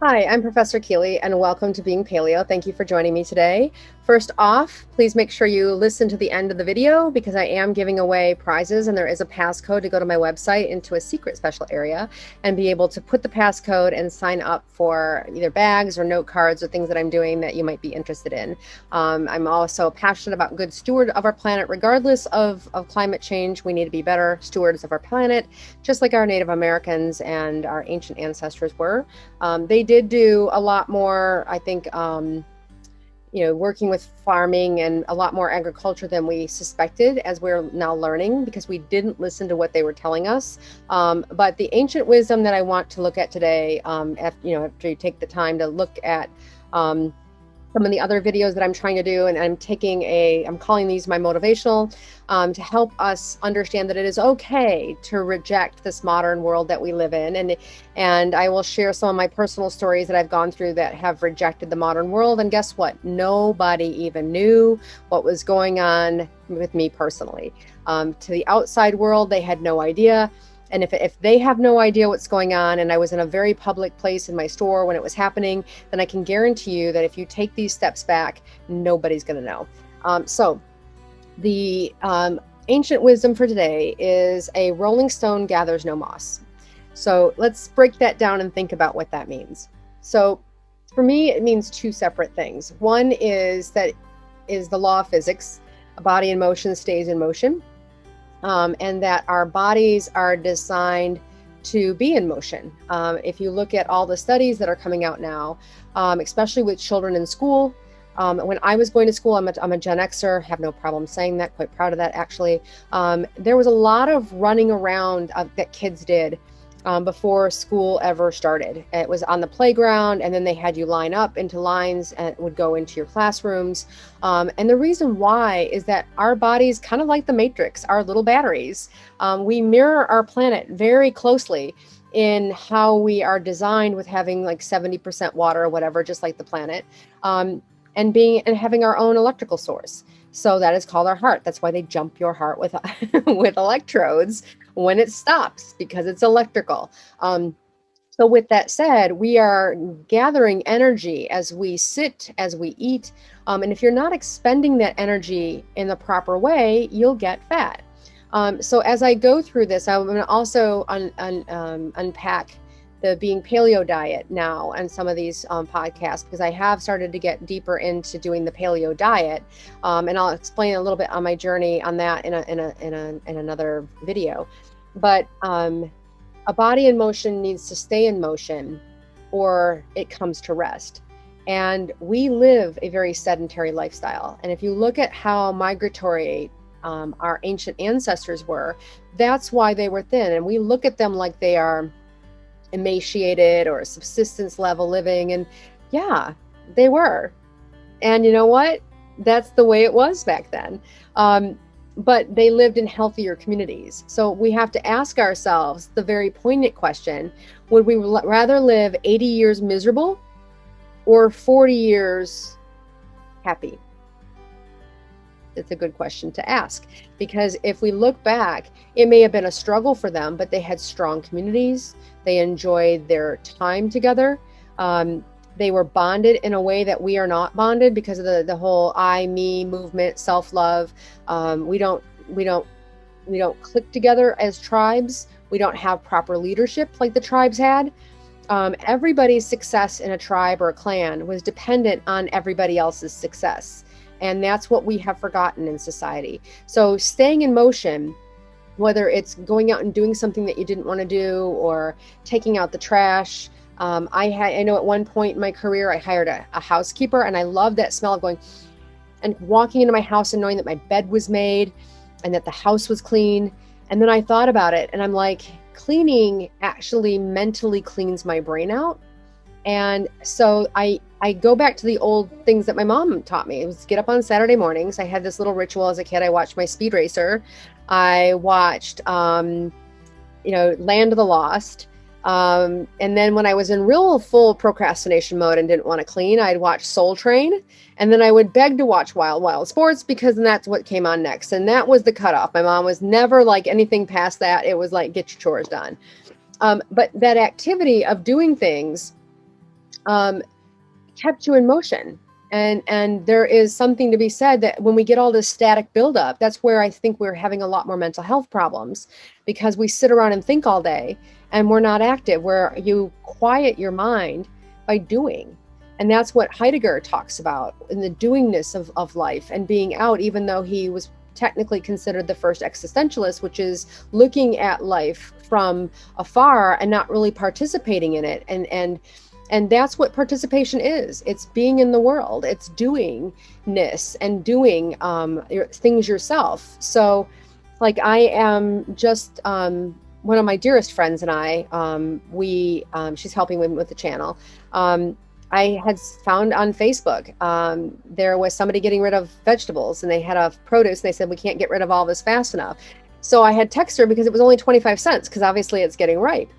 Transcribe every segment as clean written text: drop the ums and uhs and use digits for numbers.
Hi, I'm Professor Keely, and welcome to Being Paleo. Thank you for joining me today. First off, please make sure you listen to the end of the video because I am giving away prizes, and there is a passcode to go to my website into a secret special area and be able to put the passcode and sign up for either bags or note cards or things that I'm doing that you might be interested in. I'm also passionate about good steward of our planet. Regardless of climate change, we need to be better stewards of our planet, just like our Native Americans and our ancient ancestors were. They did do a lot more, I think, working with farming and a lot more agriculture than we suspected, as we're now learning, because we didn't listen to what they were telling us. But the ancient wisdom that I want to look at today, after you take the time to look at some of the other videos that I'm trying to do, and I'm calling these my motivational, to help us understand that it is okay to reject this modern world that we live in. And I will share some of my personal stories that I've gone through that have rejected the modern world. And guess what? Nobody even knew what was going on with me personally. To the outside world, they had no idea. And if they have no idea what's going on, and I was in a very public place in my store when it was happening, then I can guarantee you that if you take these steps back, nobody's going to know. So the ancient wisdom for today is a rolling stone gathers no moss. So let's break that down and think about what that means. So for me, it means two separate things. One is the law of physics. A body in motion stays in motion. And that our bodies are designed to be in motion. If you look at all the studies that are coming out now, especially with children in school, when I was going to school, I'm a Gen Xer, have no problem saying that, quite proud of that actually. There was a lot of running around that kids did before school ever started. It was on the playground, and then they had you line up into lines and would go into your classrooms. And the reason why is that our bodies, kind of like the Matrix, are little batteries. We mirror our planet very closely in how we are designed, with having like 70% water or whatever, just like the planet, and having our own electrical source. So that is called our heart. That's why they jump your heart with with electrodes when it stops, because it's electrical. So with that said, we are gathering energy as we sit, as we eat. And if you're not expending that energy in the proper way, you'll get fat. So as I go through this, I'm going to also unpack the Being Paleo diet now and some of these podcasts, because I have started to get deeper into doing the paleo diet, and I'll explain a little bit on my journey on that in another video. But a body in motion needs to stay in motion, or it comes to rest. And we live a very sedentary lifestyle. And if you look at how migratory our ancient ancestors were, that's why they were thin. And we look at them like they are emaciated or subsistence level living, and yeah, they were. And you know what? That's the way it was back then. But they lived in healthier communities. So we have to ask ourselves the very poignant question: would we rather live 80 years miserable or 40 years happy? It's a good question to ask, because if we look back, it may have been a struggle for them, but they had strong communities. They enjoyed their time together. They were bonded in a way that we are not bonded because of the whole I, me movement, self-love. We don't click together as tribes. We don't have proper leadership like the tribes had. Everybody's success in a tribe or a clan was dependent on everybody else's success. And that's what we have forgotten in society. So staying in motion, whether it's going out and doing something that you didn't want to do, or taking out the trash. I know at one point in my career, I hired a housekeeper, and I loved that smell of going and walking into my house and knowing that my bed was made and that the house was clean. And then I thought about it, and I'm like, cleaning actually mentally cleans my brain out. And so I go back to the old things that my mom taught me. It was get up on Saturday mornings. I had this little ritual as a kid. I watched my Speed Racer. I watched, Land of the Lost. And then when I was in real full procrastination mode and didn't want to clean, I'd watch Soul Train. And then I would beg to watch Wild Wild Sports, because then that's what came on next. And that was the cutoff. My mom was never like anything past that. It was like, get your chores done. But that activity of doing things um, kept you in motion. And there is something to be said that when we get all this static buildup, that's where I think we're having a lot more mental health problems, because we sit around and think all day and we're not active, where you quiet your mind by doing. And that's what Heidegger talks about in the doingness of life and being out, even though he was technically considered the first existentialist, which is looking at life from afar and not really participating in it. And that's what participation is. It's being in the world. It's doingness and doing things yourself. So, like, I am just one of my dearest friends and I. She's helping me with the channel. I had found on Facebook there was somebody getting rid of vegetables, and they had a produce. And they said, we can't get rid of all this fast enough. So I had texted her because it was only 25 cents, because obviously it's getting ripe.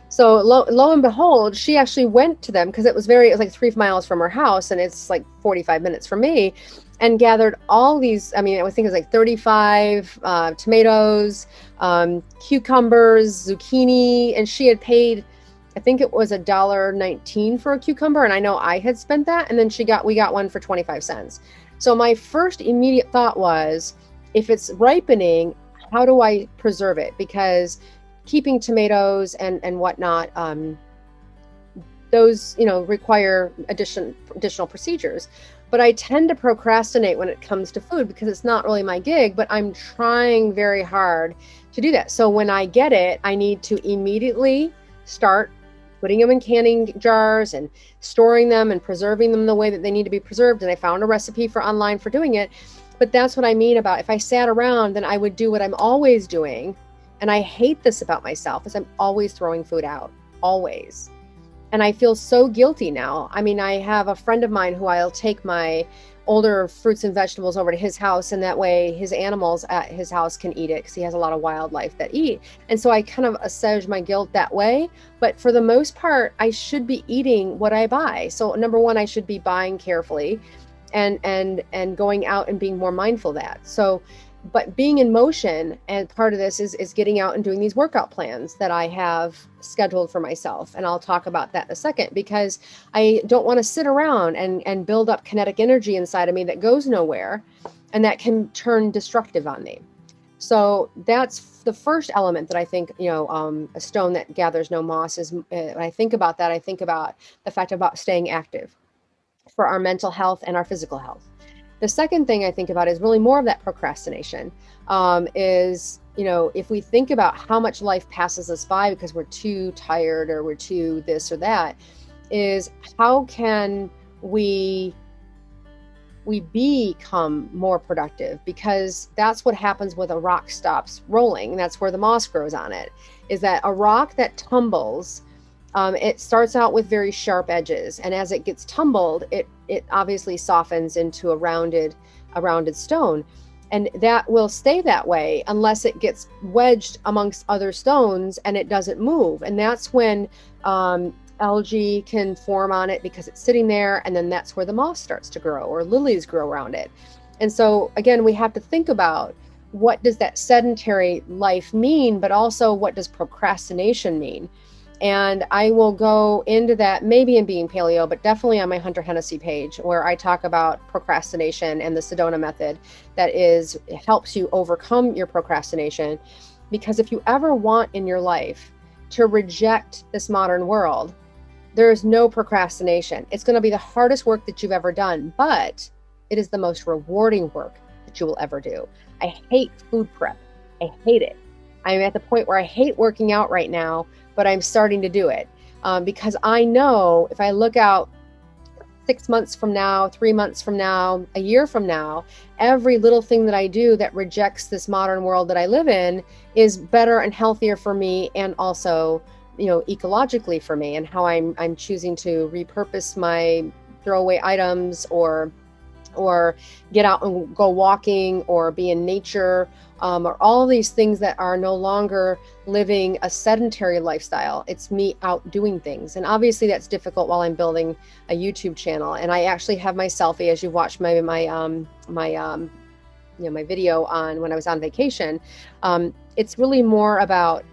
So lo and behold, she actually went to them, because it was like 3 miles from her house, and it's like 45 minutes from me, and gathered all these. I mean, I think it was like 35 tomatoes, cucumbers, zucchini, and she had paid, I think it was $1.19 for a cucumber, and I know I had spent that, and then we got one for 25 cents. So my first immediate thought was, if it's ripening, how do I preserve it? Because keeping tomatoes and whatnot, those require additional procedures. But I tend to procrastinate when it comes to food, because it's not really my gig, but I'm trying very hard to do that. So when I get it, I need to immediately start putting them in canning jars and storing them and preserving them the way that they need to be preserved. And I found a recipe online for doing it. But that's what I mean about, if I sat around, then I would do what I'm always doing. And I hate this about myself, is I'm always throwing food out, always. And I feel so guilty now. I mean, I have a friend of mine who I'll take my older fruits and vegetables over to his house, and that way his animals at his house can eat it, because he has a lot of wildlife that eat. And so I kind of assuage my guilt that way. But for the most part, I should be eating what I buy. So number one, I should be buying carefully and going out and being more mindful of that. So, but being in motion, and part of this is getting out and doing these workout plans that I have scheduled for myself. And I'll talk about that in a second, because I don't want to sit around and build up kinetic energy inside of me that goes nowhere, and that can turn destructive on me. So that's the first element that I think, a stone that gathers no moss is, when I think about that, I think about the fact about staying active for our mental health and our physical health. The second thing I think about is really more of that procrastination, is, if we think about how much life passes us by because we're too tired or we're too this or that, is how can we become more productive? Because that's what happens when a rock stops rolling. That's where the moss grows on it, is that a rock that tumbles, it starts out with very sharp edges, and as it gets tumbled, it obviously softens into a rounded stone, and that will stay that way unless it gets wedged amongst other stones and it doesn't move. And that's when algae can form on it, because it's sitting there, and then that's where the moss starts to grow, or lilies grow around it. And so again, we have to think about, what does that sedentary life mean, but also what does procrastination mean? And I will go into that maybe in Being Paleo, but definitely on my Hunter Hennessy page, where I talk about procrastination and the Sedona method that helps you overcome your procrastination. Because if you ever want in your life to reject this modern world, there is no procrastination. It's going to be the hardest work that you've ever done, but it is the most rewarding work that you will ever do. I hate food prep. I hate it. I'm at the point where I hate working out right now, but I'm starting to do it, because I know if I look out 6 months from now, 3 months from now, a year from now, every little thing that I do that rejects this modern world that I live in is better and healthier for me, and also, ecologically for me, and how I'm choosing to repurpose my throwaway items, or get out and go walking, or be in nature, or all these things that are no longer living a sedentary lifestyle. It's me out doing things. And obviously that's difficult while I'm building a YouTube channel. And I actually have my selfie, as you watched my video on when I was on vacation. It's really more about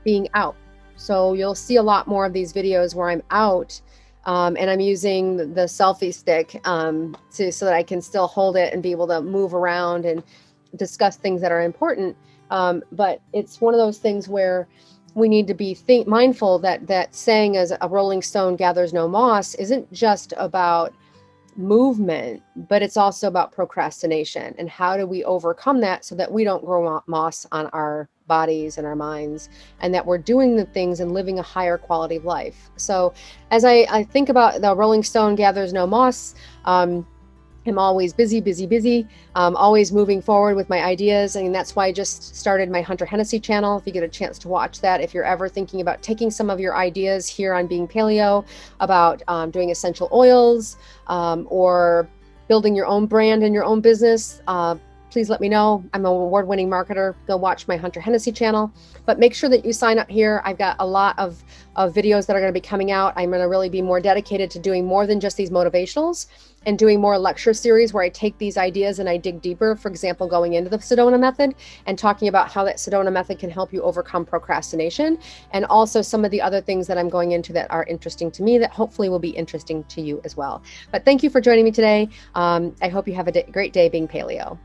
being out So you'll see a lot more of these videos where I'm out and I'm using the selfie stick so that I can still hold it and be able to move around and discuss things that are important. But it's one of those things where we need to be mindful that saying as a rolling stone gathers no moss isn't just about movement, but it's also about procrastination. And how do we overcome that so that we don't grow moss on our bodies and our minds, and that we're doing the things and living a higher quality of life? So as I think about the rolling stone gathers no moss, I'm always busy, always moving forward with my ideas. And that's why I just started my Hunter Hennessy channel. If you get a chance to watch that, if you're ever thinking about taking some of your ideas here on Being Paleo about doing essential oils or building your own brand and your own business, please let me know. I'm an award-winning marketer. Go watch my Hunter Hennessy channel, but make sure that you sign up here. I've got a lot of videos that are going to be coming out. I'm going to really be more dedicated to doing more than just these motivationals and doing more lecture series where I take these ideas and I dig deeper. For example, going into the Sedona method and talking about how that Sedona method can help you overcome procrastination, and also some of the other things that I'm going into that are interesting to me that hopefully will be interesting to you as well. But thank you for joining me today. I hope you have a great day being paleo.